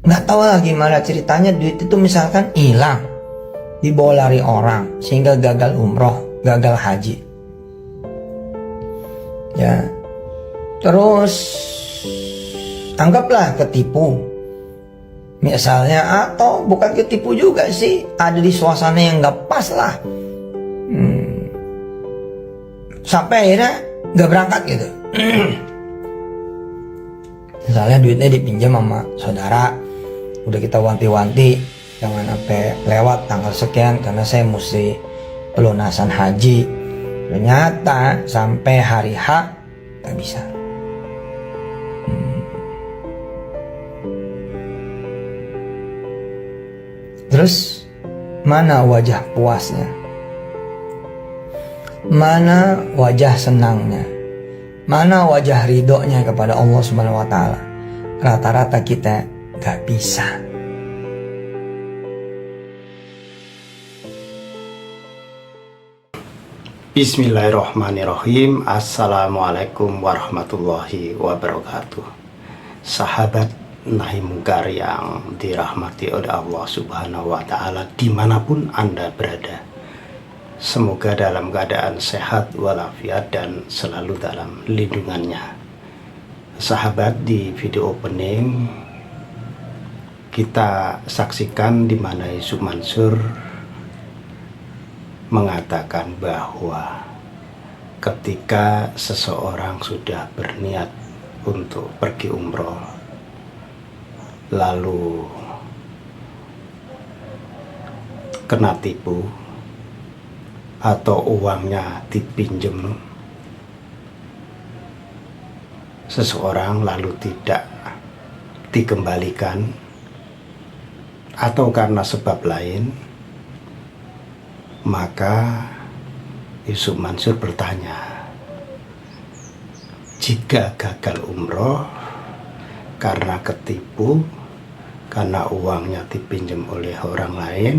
nggak tahu lah gimana ceritanya duit itu misalkan hilang, dibawa lari orang sehingga gagal umroh, gagal haji. Ya, terus anggaplah ketipu misalnya, atau bukan ketipu juga sih, ada di suasana yang nggak pas lah, sampai akhirnya nggak berangkat gitu. Misalnya duitnya dipinjam sama saudara, udah kita wanti-wanti jangan sampai lewat tanggal sekian karena saya mesti pelunasan haji. Ternyata sampai hari H gak bisa. Terus mana wajah puasnya? Mana wajah senangnya? Mana wajah ridhonya kepada Allah Subhanahu wa Ta'ala? Rata-rata kita gak bisa. Bismillahirrahmanirrahim. Assalamualaikum warahmatullahi wabarakatuh. Sahabat nahi mungkar yang dirahmati oleh Allah Subhanahu wa Ta'ala, dimanapun Anda berada, semoga dalam keadaan sehat walafiat dan selalu dalam lindungannya. Sahabat, di video opening kita saksikan di mana Yusuf Mansur mengatakan bahwa ketika seseorang sudah berniat untuk pergi umroh, lalu kena tipu atau uangnya dipinjam seseorang lalu tidak dikembalikan, atau karena sebab lain, maka Yusuf Mansur bertanya, jika gagal umroh karena ketipu, karena uangnya dipinjam oleh orang lain,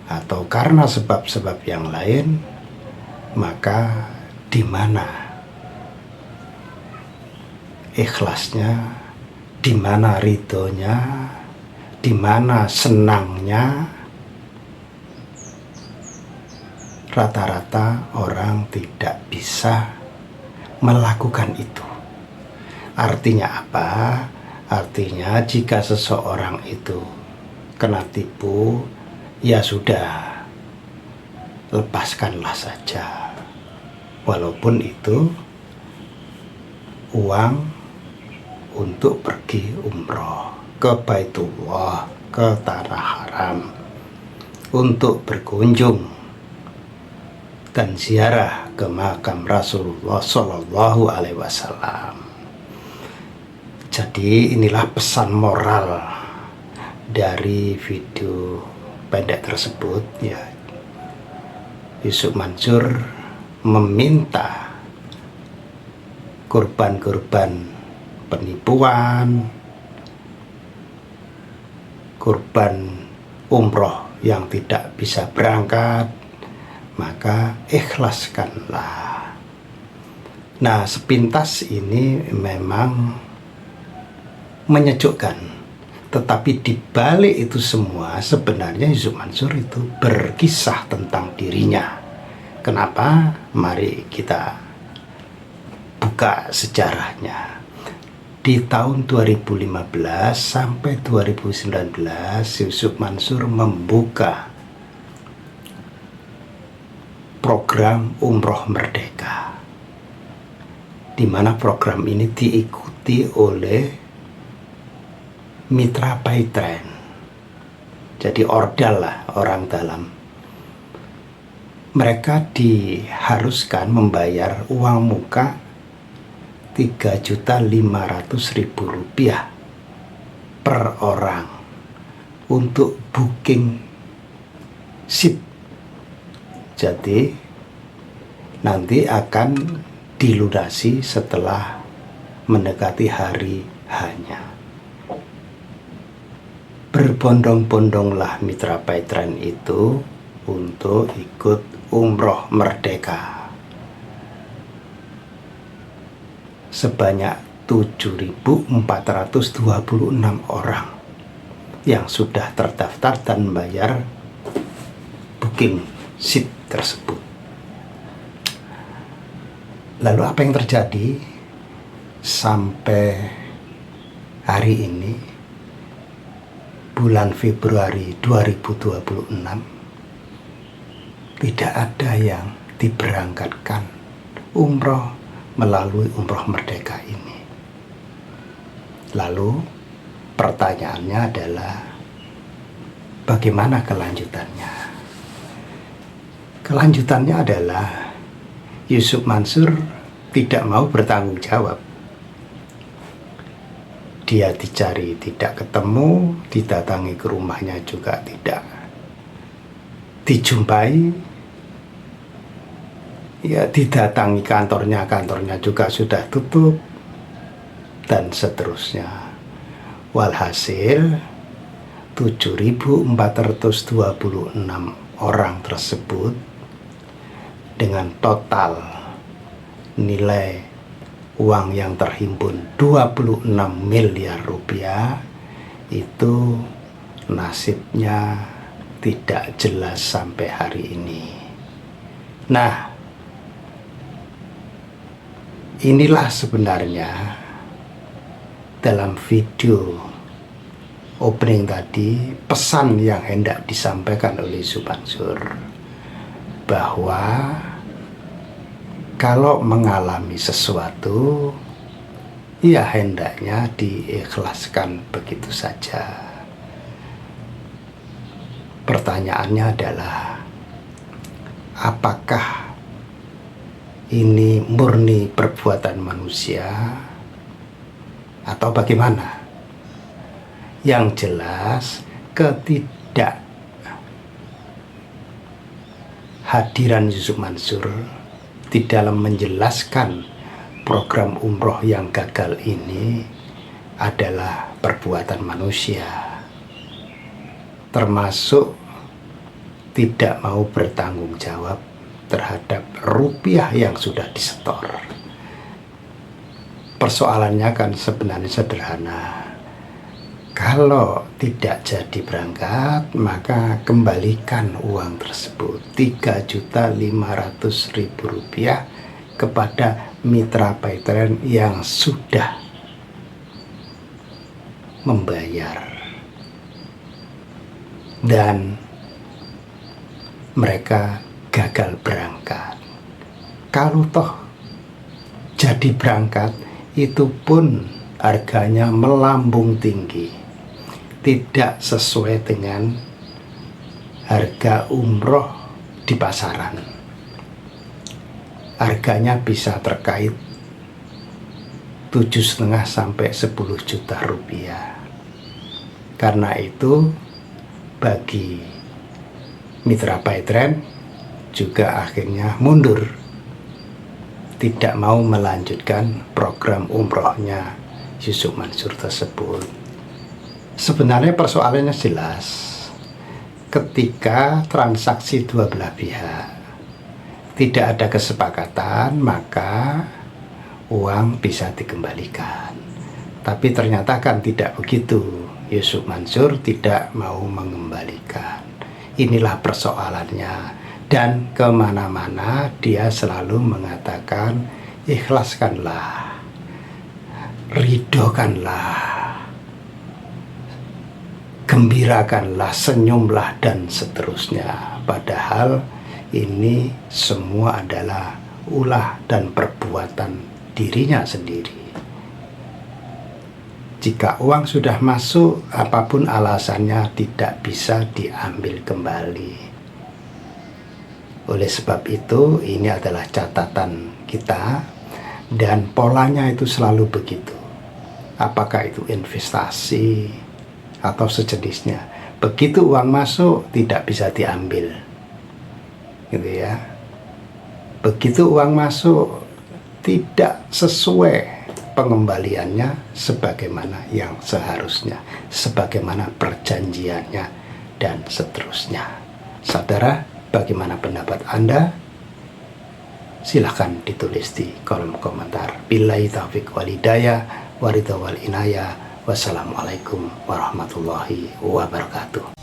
atau karena sebab-sebab yang lain, maka di mana ikhlasnya, di mana ridhonya, di mana senangnya? Rata-rata orang tidak bisa melakukan itu. Artinya apa? Artinya jika seseorang itu kena tipu, ya sudah, lepaskanlah saja. Walaupun itu uang untuk pergi umroh ke Baitullah, ke Tanah Haram, untuk berkunjung dan ziarah ke makam Rasulullah Shallallahu Alaihi Wasallam. Jadi inilah pesan moral dari video pendek tersebut, ya. Yusuf Mansur meminta korban-korban penipuan, korban umroh yang tidak bisa berangkat, maka ikhlaskanlah. Nah, sepintas ini memang menyejukkan, tetapi di balik itu semua sebenarnya Yusuf Mansur itu berkisah tentang dirinya. Kenapa? Mari kita buka sejarahnya. Di tahun 2015 sampai 2019 Yusuf Mansur membuka program Umroh Merdeka, di mana program ini diikuti oleh mitra Paitren, jadi ordal lah, orang dalam. Mereka diharuskan membayar uang muka Rp3.500.000 per orang untuk booking seat. Jadi nanti akan dilunasi setelah mendekati hari H-nya. Berbondong-bondonglah mitra Paitren itu untuk ikut Umroh Merdeka. Sebanyak 7.426 orang yang sudah terdaftar dan membayar booking seat tersebut. Lalu apa yang terjadi sampai hari ini, bulan Februari 2026, tidak ada yang diberangkatkan umroh melalui umroh merdeka ini. Lalu pertanyaannya adalah bagaimana kelanjutannya? Kelanjutannya adalah Yusuf Mansur tidak mau bertanggung jawab. Dia dicari tidak ketemu, didatangi ke rumahnya juga tidak dijumpai. Ya, didatangi kantornya juga sudah tutup, dan seterusnya. Walhasil 7.426 orang tersebut dengan total nilai uang yang terhimpun 26 miliar rupiah itu nasibnya tidak jelas sampai hari ini. Nah, inilah sebenarnya dalam video opening tadi pesan yang hendak disampaikan oleh Yusuf Mansur, bahwa kalau mengalami sesuatu ya hendaknya diikhlaskan begitu saja. Pertanyaannya adalah, apakah ini murni perbuatan manusia atau bagaimana? Yang jelas ketidakhadiran Yusuf Mansur di dalam menjelaskan program umroh yang gagal ini adalah perbuatan manusia, termasuk tidak mau bertanggung jawab terhadap rupiah yang sudah disetor. Persoalannya kan sebenarnya sederhana. Kalau tidak jadi berangkat, maka kembalikan uang tersebut, 3.500.000 rupiah, kepada mitra Paytren yang sudah membayar dan mereka gagal berangkat. Kalau toh jadi berangkat, itu pun harganya melambung tinggi, tidak sesuai dengan harga umroh di pasaran. Harganya bisa terkait 7,5 sampai 10 juta rupiah. Karena itu bagi mitra Paytren juga akhirnya mundur, tidak mau melanjutkan program umrohnya Yusuf Mansur tersebut. Sebenarnya persoalannya jelas. Ketika transaksi dua belah pihak tidak ada kesepakatan, maka uang bisa dikembalikan. Tapi ternyata kan tidak begitu. Yusuf Mansur tidak mau mengembalikan. Inilah persoalannya. Dan kemana-mana dia selalu mengatakan, ikhlaskanlah, ridhokanlah, gembirakanlah, senyumlah, dan seterusnya. Padahal ini semua adalah ulah dan perbuatan dirinya sendiri. Jika uang sudah masuk, apapun alasannya tidak bisa diambil kembali. Oleh sebab itu, ini adalah catatan kita, dan polanya itu selalu begitu. Apakah itu investasi atau sejenisnya, begitu uang masuk tidak bisa diambil, gitu ya. Begitu uang masuk tidak sesuai pengembaliannya sebagaimana yang seharusnya, sebagaimana perjanjiannya, dan seterusnya. Saudara, bagaimana pendapat Anda? silahkan ditulis di kolom komentar. Billahi taufiq wal hidayah, waridha wal inayah. Wassalamualaikum warahmatullahi wabarakatuh.